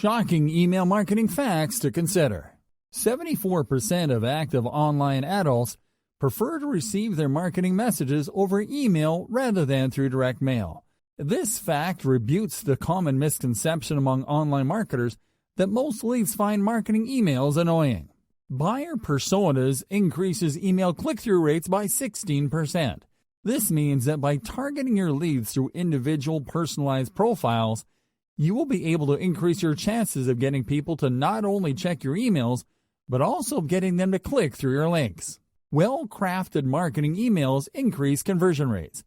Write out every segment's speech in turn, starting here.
Shocking email marketing facts to consider. 74% of active online adults prefer to receive their marketing messages over email rather than through direct mail. This fact rebutes the common misconception among online marketers that most leads find marketing emails annoying. Buyer personas increases email click-through rates by 16%. This means that by targeting your leads through individual personalized profiles, you will be able to increase your chances of getting people to not only check your emails, but also getting them to click through your links. Well-crafted marketing emails increase conversion rates.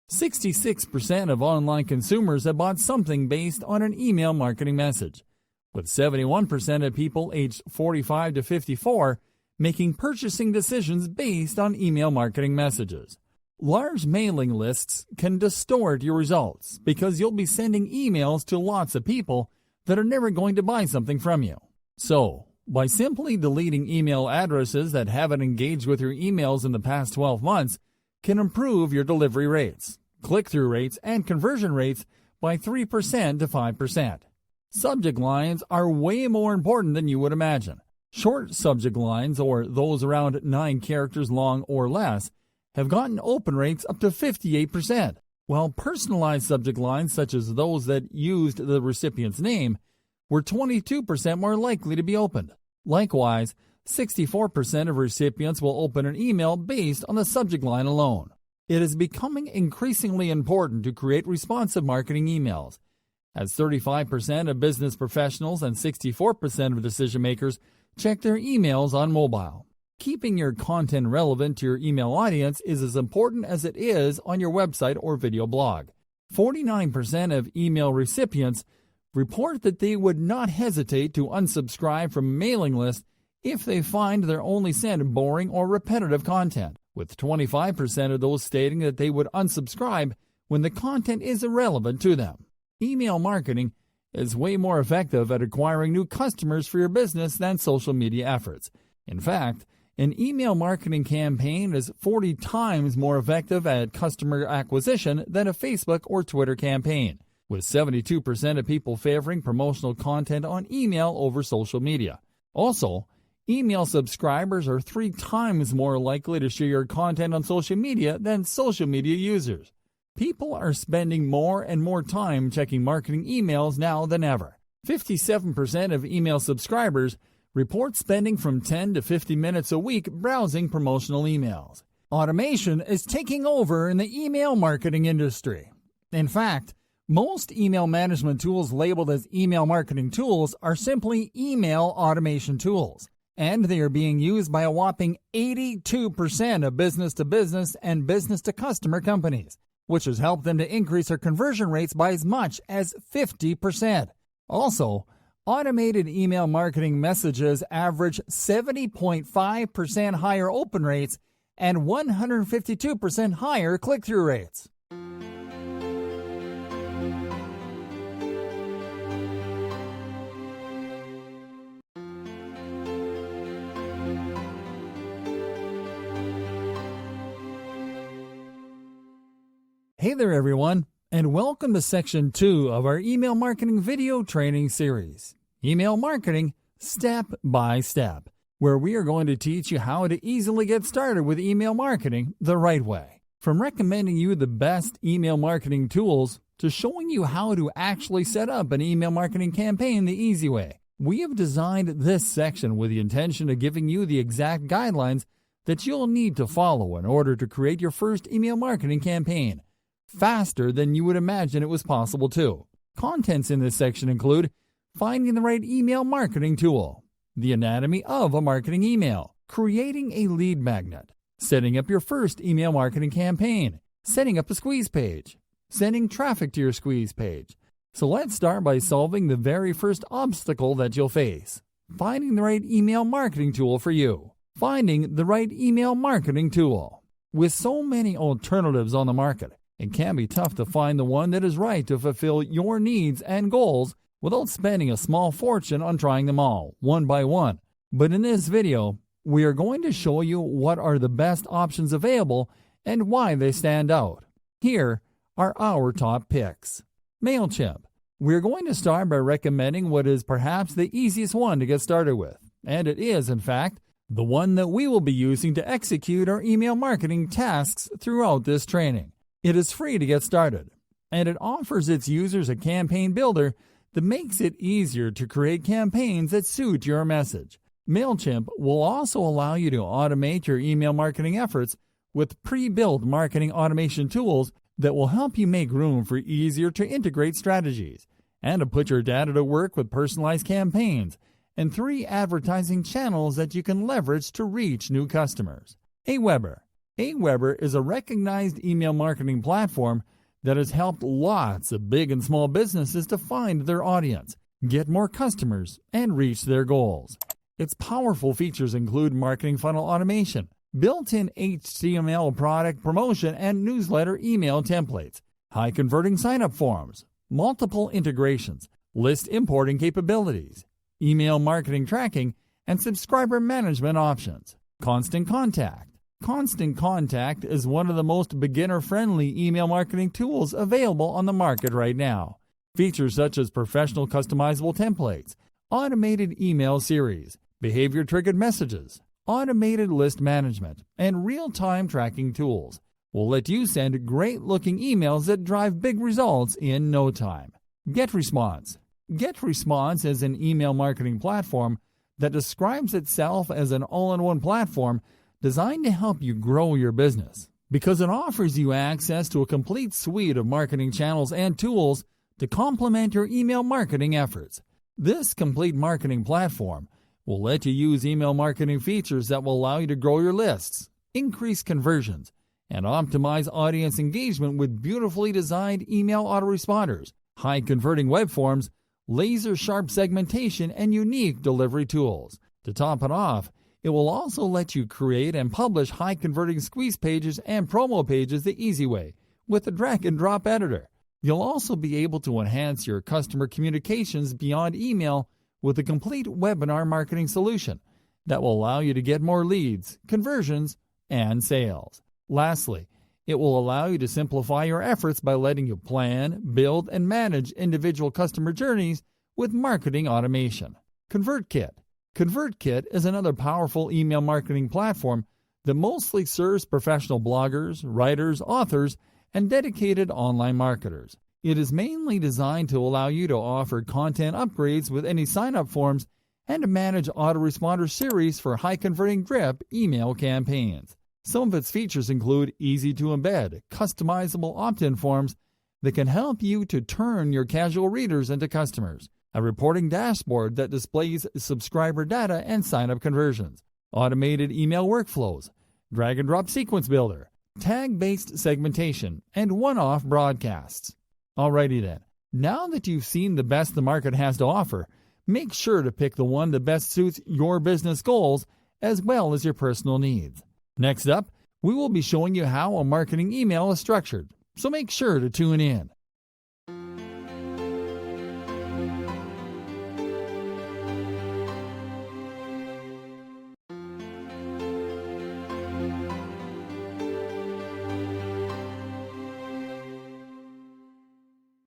66% of online consumers have bought something based on an email marketing message, with 71% of people aged 45 to 54 making purchasing decisions based on email marketing messages. Large mailing lists can distort your results because you'll be sending emails to lots of people that are never going to buy something from you. So, by simply deleting email addresses that haven't engaged with your emails in the past 12 months, can improve your delivery rates, click-through rates, and conversion rates by 3% to 5%. Subject lines are way more important than you would imagine. Short subject lines, or those around 9 characters long or less, have gotten open rates up to 58%, while personalized subject lines, such as those that used the recipient's name, were 22% more likely to be opened. Likewise, 64% of recipients will open an email based on the subject line alone. It is becoming increasingly important to create responsive marketing emails, as 35% of business professionals and 64% of decision makers check their emails on mobile. Keeping your content relevant to your email audience is as important as it is on your website or video blog. 49% of email recipients report that they would not hesitate to unsubscribe from a mailing list if they find they're only sent boring or repetitive content, with 25% of those stating that they would unsubscribe when the content is irrelevant to them. Email marketing is way more effective at acquiring new customers for your business than social media efforts. In fact, an email marketing campaign is 40 times more effective at customer acquisition than a Facebook or Twitter campaign, with 72% of people favoring promotional content on email over social media. Also, email subscribers are 3 times more likely to share your content on social media than social media users. People are spending more and more time checking marketing emails now than ever. 57% of email subscribers report spending from 10 to 50 minutes a week browsing promotional emails. Automation is taking over in the email marketing industry. In fact, most email management tools labeled as email marketing tools are simply email automation tools, and they are being used by a whopping 82% of business-to-business and business-to-customer companies, which has helped them to increase their conversion rates by as much as 50%. Also, automated email marketing messages average 70.5% higher open rates and 152% higher click-through rates. Hey there everyone, and welcome to Section 2 of our email marketing video training series, Email Marketing Step by Step, where we are going to teach you how to easily get started with email marketing the right way. From recommending you the best email marketing tools to showing you how to actually set up an email marketing campaign the easy way, we have designed this section with the intention of giving you the exact guidelines that you'll need to follow in order to create your first email marketing campaign faster than you would imagine it was possible to. Contents in this section include finding the right email marketing tool, the anatomy of a marketing email, creating a lead magnet, setting up your first email marketing campaign, setting up a squeeze page, sending traffic to your squeeze page. So let's start by solving the very first obstacle that you'll face, finding the right email marketing tool for you. Finding the right email marketing tool. With so many alternatives on the market, it can be tough to find the one that is right to fulfill your needs and goals without spending a small fortune on trying them all, one by one. But in this video, we are going to show you what are the best options available and why they stand out. Here are our top picks. MailChimp. We're going to start by recommending what is perhaps the easiest one to get started with, and it is, in fact, the one that we will be using to execute our email marketing tasks throughout this training. It is free to get started, and it offers its users a campaign builder that makes it easier to create campaigns that suit your message. MailChimp will also allow you to automate your email marketing efforts with pre-built marketing automation tools that will help you make room for easier to integrate strategies and to put your data to work with personalized campaigns and 3 advertising channels that you can leverage to reach new customers. Aweber. Aweber is a recognized email marketing platform that has helped lots of big and small businesses to find their audience, get more customers, and reach their goals. Its powerful features include marketing funnel automation, built-in HTML product promotion and newsletter email templates, high-converting sign-up forms, multiple integrations, list importing capabilities, email marketing tracking, and subscriber management options. Constant Contact. Constant Contact is one of the most beginner-friendly email marketing tools available on the market right now. Features such as professional customizable templates, automated email series, behavior-triggered messages, automated list management, and real-time tracking tools will let you send great-looking emails that drive big results in no time. GetResponse. GetResponse is an email marketing platform that describes itself as an all-in-one platform designed to help you grow your business because it offers you access to a complete suite of marketing channels and tools to complement your email marketing efforts. This complete marketing platform will let you use email marketing features that will allow you to grow your lists, increase conversions, and optimize audience engagement with beautifully designed email autoresponders, high-converting web forms, laser-sharp segmentation, and unique delivery tools. To top it off, it will also let you create and publish high-converting squeeze pages and promo pages the easy way with a drag-and-drop editor. You'll also be able to enhance your customer communications beyond email with a complete webinar marketing solution that will allow you to get more leads, conversions, and sales. Lastly, it will allow you to simplify your efforts by letting you plan, build, and manage individual customer journeys with marketing automation. ConvertKit. ConvertKit is another powerful email marketing platform that mostly serves professional bloggers, writers, authors, and dedicated online marketers. It is mainly designed to allow you to offer content upgrades with any sign-up forms and to manage autoresponder series for high-converting drip email campaigns. Some of its features include easy-to-embed, customizable opt-in forms that can help you to turn your casual readers into customers, a reporting dashboard that displays subscriber data and sign-up conversions, automated email workflows, drag-and-drop sequence builder, tag-based segmentation, and one-off broadcasts. Alrighty then, now that you've seen the best the market has to offer, make sure to pick the one that best suits your business goals as well as your personal needs. Next up, we will be showing you how a marketing email is structured, so make sure to tune in.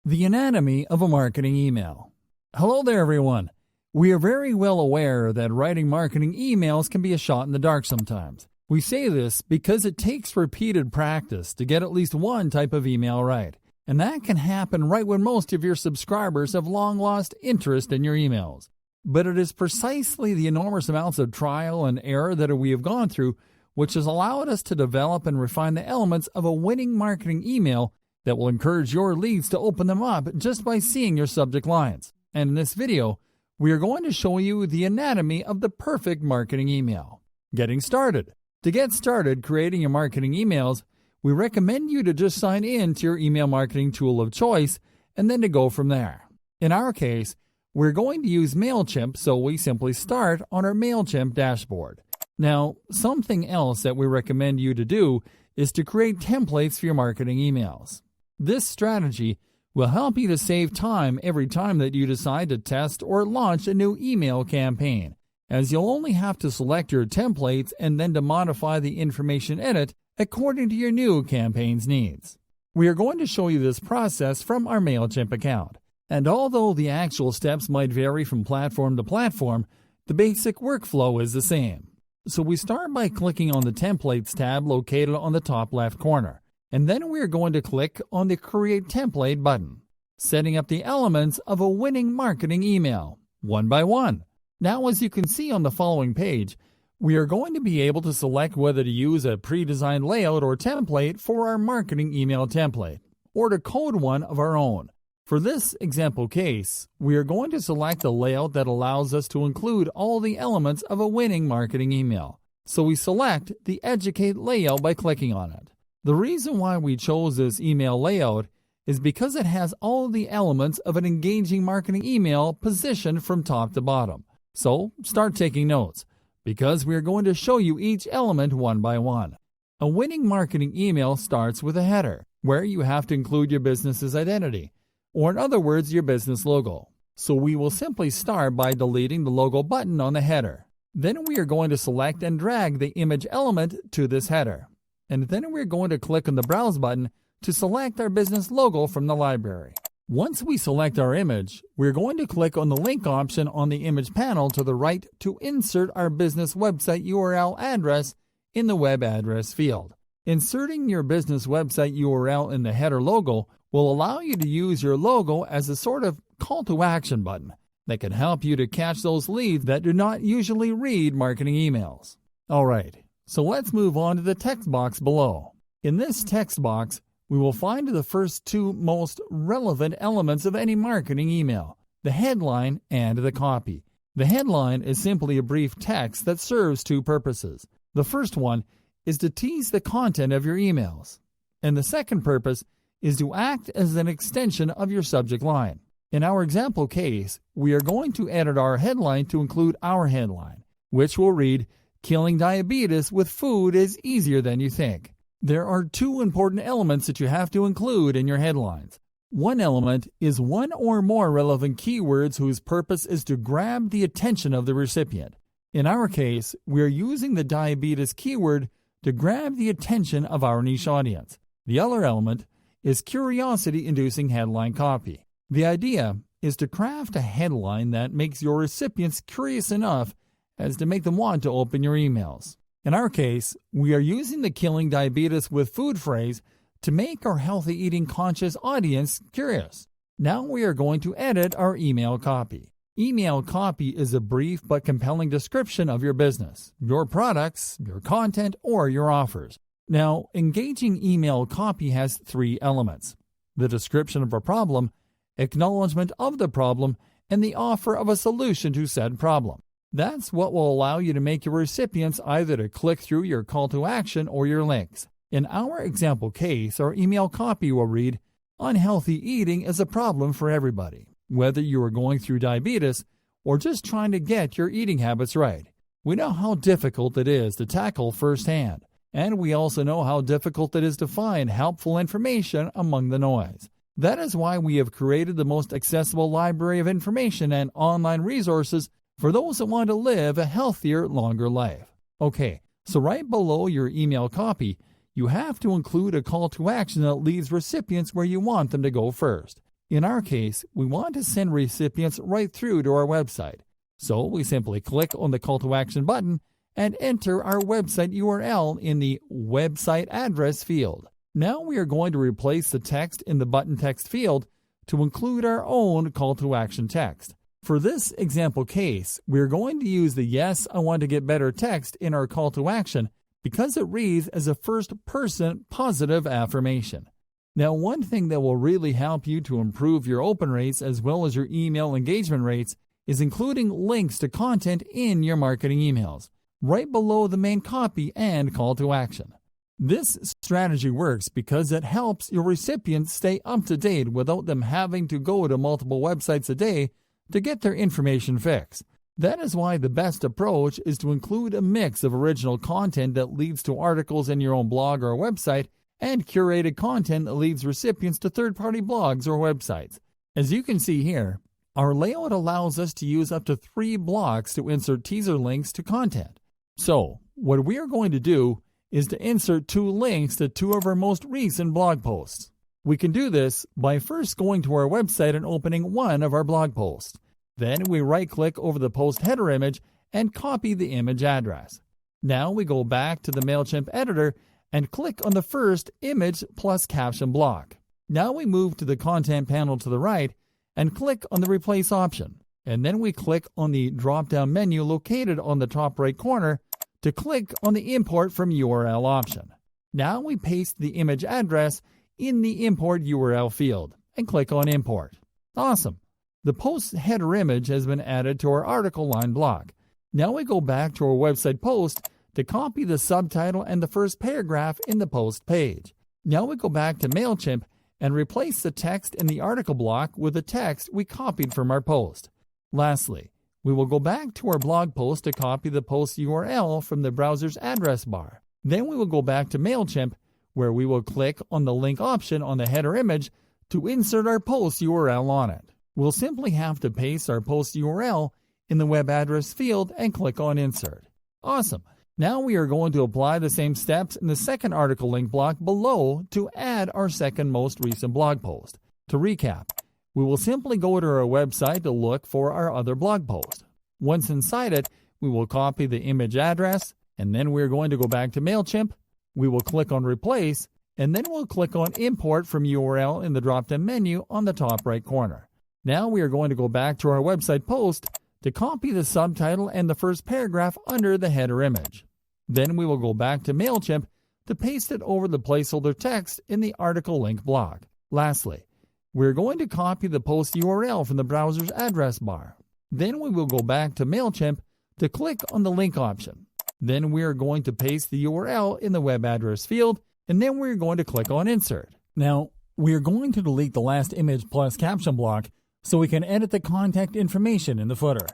The anatomy of a marketing email. Hello there, everyone. We are very well aware that writing marketing emails can be a shot in the dark sometimes. We say this because it takes repeated practice to get at least one type of email right. And that can happen right when most of your subscribers have long lost interest in your emails. But it is precisely the enormous amounts of trial and error that we have gone through which has allowed us to develop and refine the elements of a winning marketing email that will encourage your leads to open them up just by seeing your subject lines. And in this video, we are going to show you the anatomy of the perfect marketing email. Getting started. To get started creating your marketing emails, we recommend you to just sign in to your email marketing tool of choice and then to go from there. In our case, we're going to use MailChimp, so we simply start on our MailChimp dashboard. Now, something else that we recommend you to do is to create templates for your marketing emails. This strategy will help you to save time every time that you decide to test or launch a new email campaign, as you'll only have to select your templates and then to modify the information in it according to your new campaign's needs. We are going to show you this process from our MailChimp account. And although the actual steps might vary from platform to platform, the basic workflow is the same. So we start by clicking on the Templates tab located on the top left corner, and then we are going to click on the Create Template button, setting up the elements of a winning marketing email, one by one. Now, as you can see on the following page, we are going to be able to select whether to use a pre-designed layout or template for our marketing email template, or to code one of our own. For this example case, we are going to select a layout that allows us to include all the elements of a winning marketing email. So we select the Educate layout by clicking on it. The reason why we chose this email layout is because it has all the elements of an engaging marketing email positioned from top to bottom. So start taking notes, because we are going to show you each element one by one. A winning marketing email starts with a header, where you have to include your business's identity, or in other words, your business logo. So we will simply start by deleting the logo button on the header. Then we are going to select and drag the image element to this header. And then we're going to click on the Browse button to select our business logo from the library. Once we select our image, we're going to click on the link option on the image panel to the right to insert our business website URL address in the web address field. Inserting your business website URL in the header logo will allow you to use your logo as a sort of call to action button that can help you to catch those leads that do not usually read marketing emails. Alright, so let's move on to the text box below. In this text box, we will find the first two most relevant elements of any marketing email, the headline and the copy. The headline is simply a brief text that serves two purposes. The first one is to tease the content of your emails, and the second purpose is to act as an extension of your subject line. In our example case, we are going to edit our headline to include our headline, which will read, "Killing diabetes with food is easier than you think." There are two important elements that you have to include in your headlines. One element is one or more relevant keywords whose purpose is to grab the attention of the recipient. In our case, we are using the diabetes keyword to grab the attention of our niche audience. The other element is curiosity-inducing headline copy. The idea is to craft a headline that makes your recipients curious enough as to make them want to open your emails. In our case, we are using the "killing diabetes with food" phrase to make our healthy eating conscious audience curious. Now we are going to edit our email copy. Email copy is a brief but compelling description of your business, your products, your content, or your offers. Now, engaging email copy has three elements: the description of a problem, acknowledgement of the problem, and the offer of a solution to said problem. That's what will allow you to make your recipients either to click through your call to action or your links. In our example case, our email copy will read, "Unhealthy eating is a problem for everybody, whether you are going through diabetes or just trying to get your eating habits right. We know how difficult it is to tackle firsthand, and we also know how difficult it is to find helpful information among the noise. That is why we have created the most accessible library of information and online resources for those that want to live a healthier, longer life." Okay, so right below your email copy, you have to include a call to action that leads recipients where you want them to go first. In our case, we want to send recipients right through to our website. So we simply click on the call to action button and enter our website URL in the website address field. Now we are going to replace the text in the button text field to include our own call to action text. For this example case, we are going to use the "Yes, I want to get better" text in our call to action because it reads as a first-person positive affirmation. Now, one thing that will really help you to improve your open rates as well as your email engagement rates is including links to content in your marketing emails, right below the main copy and call to action. This strategy works because it helps your recipients stay up to date without them having to go to multiple websites a day to get their information fixed. That is why the best approach is to include a mix of original content that leads to articles in your own blog or website and curated content that leads recipients to third-party blogs or websites. As you can see here, our layout allows us to use up to 3 blocks to insert teaser links to content. So, what we are going to do is to insert 2 links to 2 of our most recent blog posts. We can do this by first going to our website and opening one of our blog posts. Then we right-click over the post header image and copy the image address. Now we go back to the MailChimp editor and click on the first image plus caption block. Now we move to the content panel to the right and click on the replace option. And then we click on the drop-down menu located on the top right corner to click on the import from URL option. Now we paste the image address in the import URL field and click on import. Awesome! The post header image has been added to our article line block. Now we go back to our website post to copy the subtitle and the first paragraph in the post page. Now we go back to MailChimp and replace the text in the article block with the text we copied from our post. Lastly, we will go back to our blog post to copy the post URL from the browser's address bar. Then we will go back to MailChimp, where we will click on the link option on the header image to insert our post URL on it. We'll simply have to paste our post URL in the web address field and click on Insert. Awesome! Now we are going to apply the same steps in the second article link block below to add our second most recent blog post. To recap, we will simply go to our website to look for our other blog post. Once inside it, we will copy the image address, and then we're going to go back to MailChimp. We will click on Replace, and then we'll click on Import from URL in the drop-down menu on the top right corner. Now we are going to go back to our website post to copy the subtitle and the first paragraph under the header image. Then we will go back to MailChimp to paste it over the placeholder text in the article link block. Lastly, we're going to copy the post URL from the browser's address bar. Then we will go back to MailChimp to click on the link option. Then we are going to paste the URL in the web address field, and then we're going to click on Insert. Now, we are going to delete the last image plus caption block so we can edit the contact information in the footer.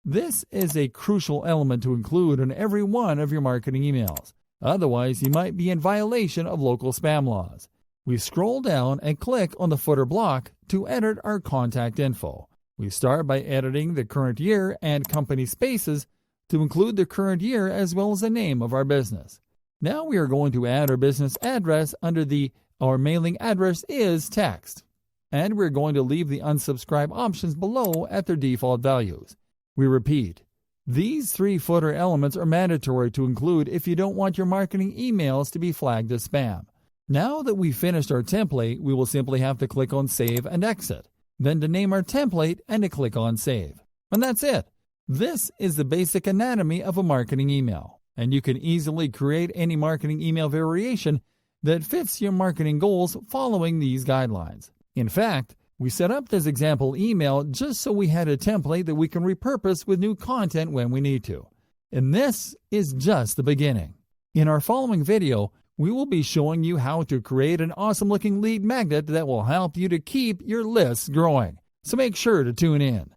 This is a crucial element to include in every one of your marketing emails. Otherwise, you might be in violation of local spam laws. We scroll down and click on the footer block to edit our contact info. We start by editing the current year and company spaces to include the current year as well as the name of our business. Now we are going to add our business address under the Our Mailing Address Is text. And we're going to leave the unsubscribe options below at their default values. We repeat, these three footer elements are mandatory to include if you don't want your marketing emails to be flagged as spam. Now that we've finished our template, we will simply have to click on Save and Exit, then to name our template and to click on Save. And that's it. This is the basic anatomy of a marketing email, and you can easily create any marketing email variation that fits your marketing goals following these guidelines. In fact, we set up this example email just so we had a template that we can repurpose with new content when we need to. And this is just the beginning. In our following video, we will be showing you how to create an awesome-looking lead magnet that will help you to keep your lists growing. So make sure to tune in.